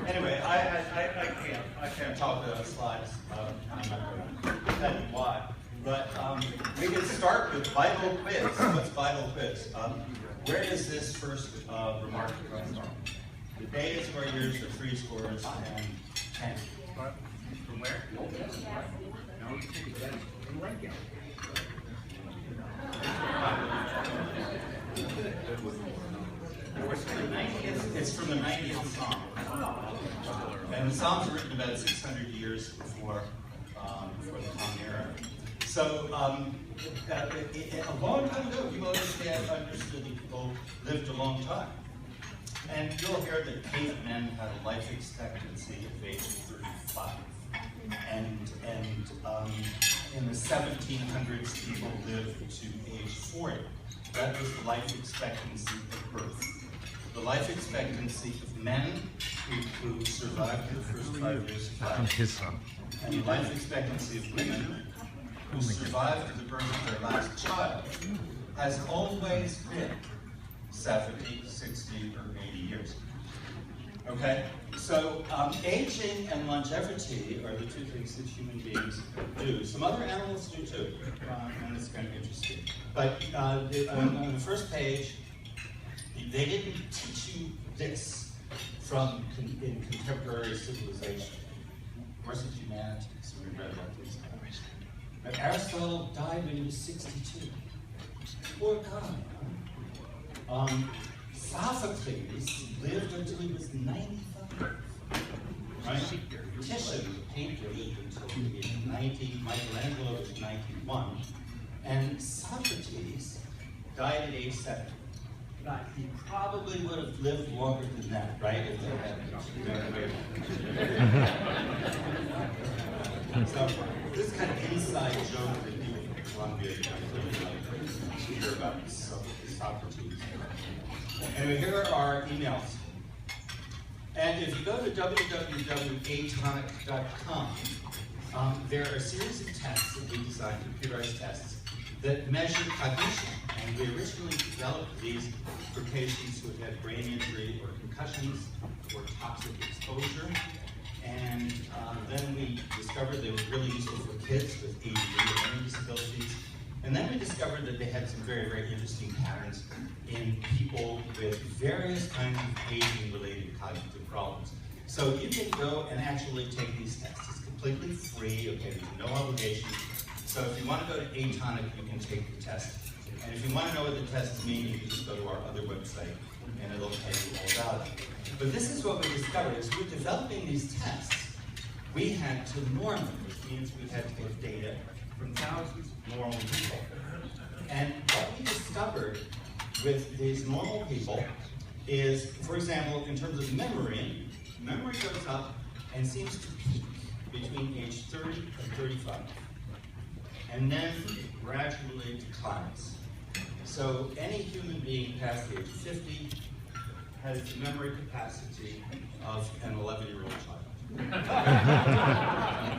Anyway, I can't talk to slides. I'm not going to tell you why. But we can start with vital quiz. What's vital quiz? Where does this first remark come from? The days, square years, the three scores, and 10. From where? No, you take it from Lincoln. It's from the 90th Psalm. And the Psalms were written about 600 years before the Common Era. So, a long time ago, people understood that people lived a long time. And you'll hear that cavemen had a life expectancy of age 35. And in the 1700s, people lived to age 40. That was the life expectancy of birth. The life expectancy of men who survived the first 5 years of life, and the life expectancy of women who survived the birth of their last child has always been 70, 60, or 80 years. Okay? So aging and longevity are the two things that human beings do. Some other animals do too, and it's kind of interesting. But on the first page, they didn't teach you this in contemporary civilization. Of course, it's humanities, so we read about these things. But Aristotle died when he was 62. Poor guy. Sophocles lived until he was 95. Right? Titian, the painter, lived until he was 90. Michelangelo was 91. And Socrates died at age 70. He probably would have lived longer than that, right? If they had So this kind of inside joke that people from Columbia hear about Socrates. Anyway, here are our emails. And if you go to www.atonic.com, there are a series of tests that we designed, computerized tests, that measure cognition. And we originally developed these for patients who had brain injury or concussions or toxic exposure. And then we discovered they were really useful for kids with ADD or learning disabilities. And then we discovered that they had some very, very interesting patterns in people with various kinds of aging-related cognitive problems. So you can go and actually take these tests. It's completely free, okay, there's no obligation. So if you want to go to Atonic, you can take the test. And if you want to know what the tests mean, you can just go to our other website, and it'll tell you all about it. But this is what we discovered. As we were developing these tests, we had to norm them, which means we had to get data from thousands of normal people. And what we discovered with these normal people is, for example, in terms of memory goes up and seems to peak between age 30 and 35. And then gradually declines. So any human being past the age of 50 has the memory capacity of an 11-year-old child.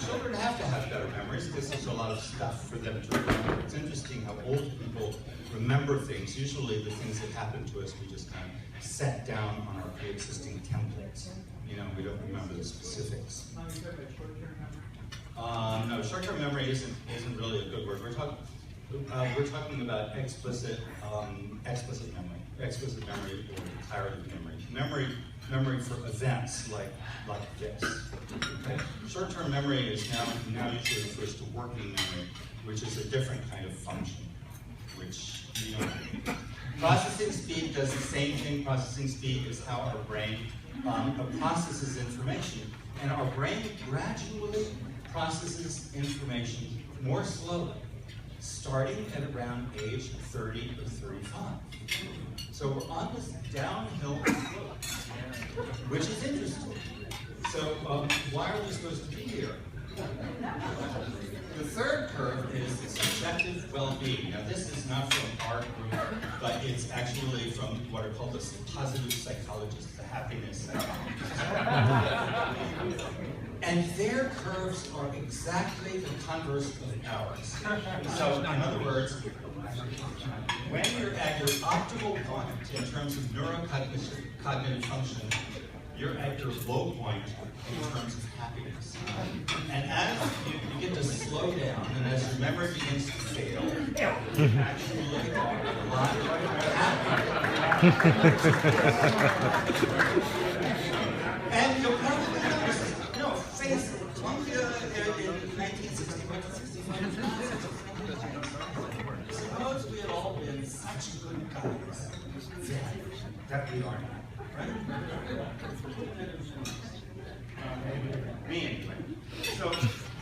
Children have to have better memories because there's a lot of stuff for them to remember. It's interesting how old people remember things. Usually the things that happen to us, we just kind of set down on our pre-existing templates. You know, we don't remember the specifics. No, short-term memory isn't really a good word. We're talking about explicit memory, or declarative memory, memory for events like this. Okay? Short-term memory is now usually refers to working memory, which is a different kind of function, which you don't. Processing speed does the same thing. Processing speed is how our brain processes information, and our brain gradually processes information more slowly, starting at around age 30 or 35. So we're on this downhill slope, which is interesting. So why are we supposed to be here? The third curve is subjective well-being. Now this is not from our group, but it's actually from what are called the positive psychologists, the happiness psychologists. And their curves are exactly the converse of ours. So, in other words, when you're at your optimal point in terms of neurocognitive function, you're at your low point in terms of happiness. And as you get to slow down, and as your memory begins to fail, you actually look at a lot happier. And you'll probably notice, face it, Columbia in 1961 to 65. Suppose we had all been such good guys that we are not. Right? Me anyway. So,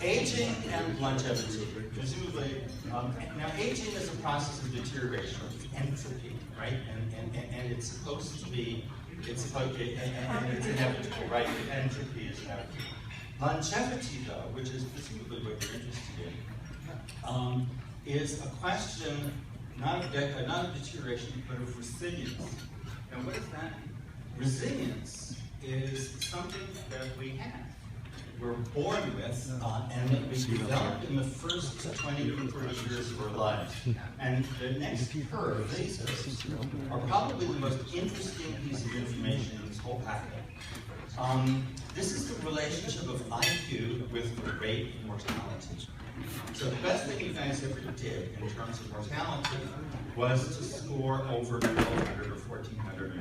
aging and longevity, presumably, now aging is a process of deterioration, entropy, right? And it's supposed to be, and it's inevitable, right? Entropy is inevitable. Longevity, though, which is presumably what you're interested in, is a question not of deterioration, but of resilience. And what does that mean? Resilience is something that we have. We're born with, and that we develop in the first 20 or 30 years of our lives. And the next curve, lasers, are probably the most interesting piece of information in this whole packet. This is the relationship of IQ with the rate of mortality. So the best thing you guys ever did in terms of mortality was to score over 1,200 or 1,400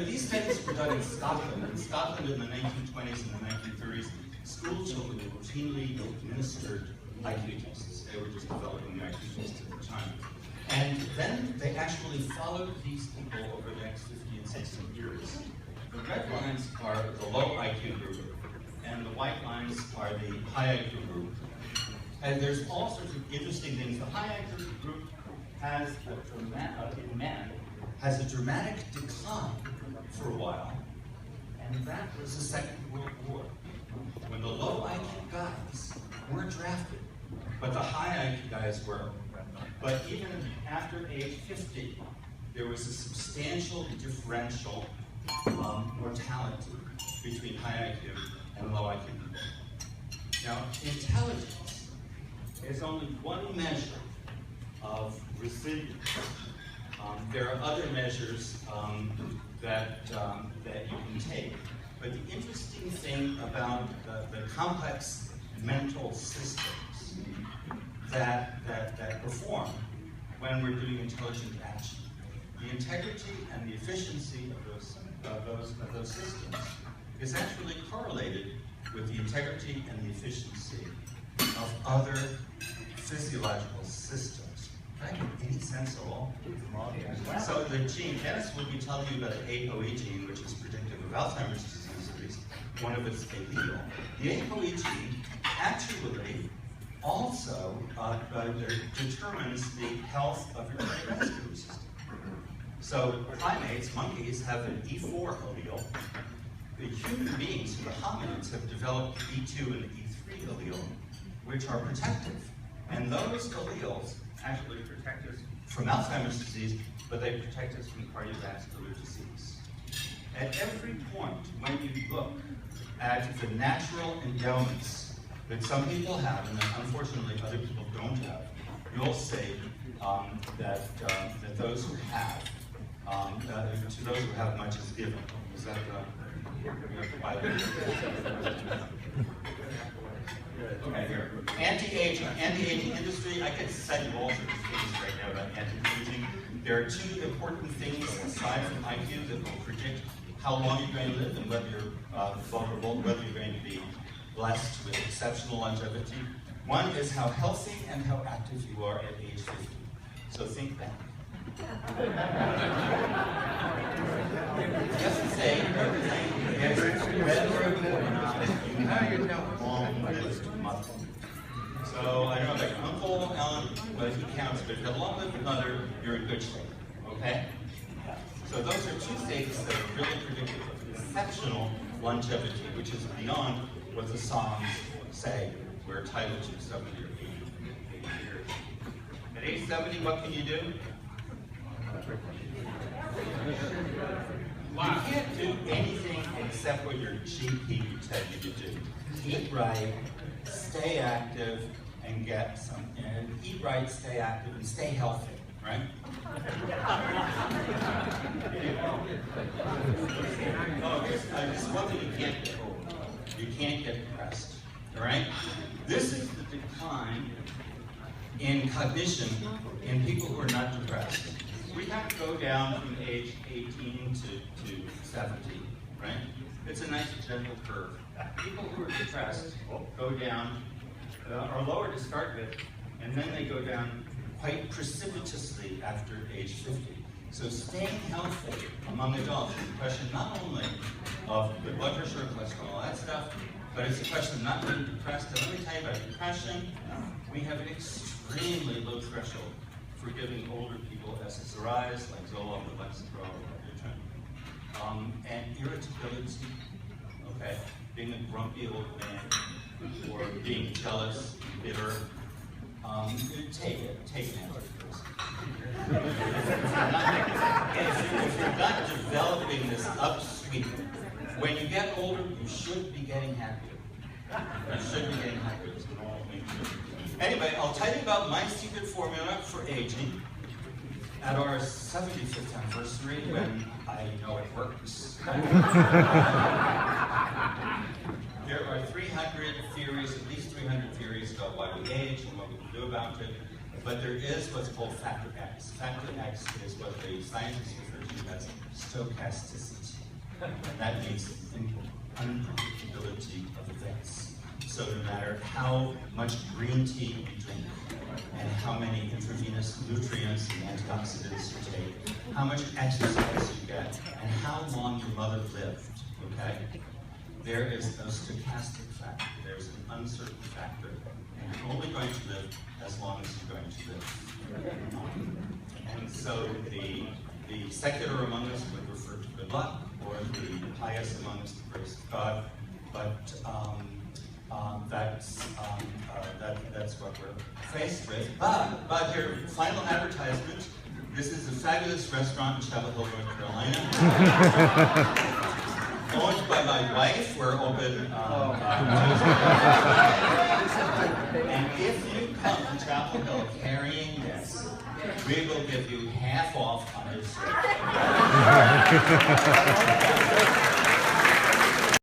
these studies were done in Scotland. In Scotland in the 1920s and the 1930s, school children routinely administered IQ tests. They were just developing the IQ tests at the time. And then they actually followed these people over the next 50 and 60 years. The red lines are the low IQ group, and the white lines are the high IQ group. And there's all sorts of interesting things. The high IQ group has in men has a dramatic decline for a while, and that was the Second World War, when the low IQ guys weren't drafted, but the high IQ guys were. But even after age 50, there was a substantial differential mortality between high IQ and low IQ people. Now, intelligence is only one measure of resilience. There are other measures that you can take. But the interesting thing about the complex mental systems that perform when we're doing intelligent action, the integrity and the efficiency of those systems is actually correlated with the integrity and the efficiency of other physiological systems. Did I make any sense at all? So the gene, Dennis will be telling you about the ApoE gene, which is predictive of Alzheimer's disease, at least one of its allele. The ApoE gene actually also determines the health of your cardiovascular system. So primates, monkeys, have an E4 allele. The human beings, the hominids, have developed E2 and E3 allele, which are protective. And those alleles actually protect us from Alzheimer's disease, but they protect us from cardiovascular disease. At every point, when you look at the natural endowments that some people have, and that unfortunately other people don't have, you'll see that those who have, to those who have much is given. Is that okay, here. Anti-aging industry. I could cite you all sorts of things right now about anti-aging. There are two important things aside from IQ that will predict how long you're going to live and whether you're vulnerable, whether you're going to be blessed with exceptional longevity. One is how healthy and how active you are at age 50. So think back. Just to say, whether or not you have long-lived mother. So I don't know about your Uncle Alan, but he counts, but if you have a long-lived mother, you're in good shape, okay? So those are two things that are really predictive of exceptional longevity, which is beyond what the Psalms say we're entitled to 70 or 80 years. At age 70, what can you do? You can't do anything except what your GP tell you to do. Eat right, stay active, and get some. And eat right, stay active, and stay healthy. Right? This is one thing you can't get. You can't get depressed. All right? This is the decline in cognition in people who are not depressed. We have to go down from age 18 to 70, right? It's a nice gentle curve. People who are depressed go down, are lower to start with, and then they go down quite precipitously after age 50. So staying healthy among adults is a question not only of the blood pressure, cholesterol, all that stuff, but it's a question of not being depressed. And let me tell you about depression. We have an extremely low threshold for giving older people SSRIs like Zoloft or Lexapro or Wellbutrin. And irritability, okay? Being a grumpy old man or being jealous, bitter. Take an antidepressant. If you're not developing this upsweep, when you get older, you should be getting happier. You should be getting happier. It's an normal thing to do. Anyway, I'll tell you about my secret formula for aging. At our 75th anniversary, when I know it works. There are 300 theories, at least 300 theories about why we age and what we can do about it. But there is what's called factor X. Factor X is what the scientists refer to as stochasticity. And that means unpredictability of events. So no matter how much green tea you drink, and how many intravenous nutrients and antioxidants you take, how much exercise you get, and how long your mother lived, okay? There is a stochastic factor. There's an uncertain factor. And you're only going to live as long as you're going to live. And so the secular among us would refer to good luck, or the pious among us the grace of God, but that's what we're faced with. But here, final advertisement. This is a fabulous restaurant in Chapel Hill, North Carolina. Owned by my wife. We're open and if you come to Chapel Hill carrying this, we will give you half off on your steak.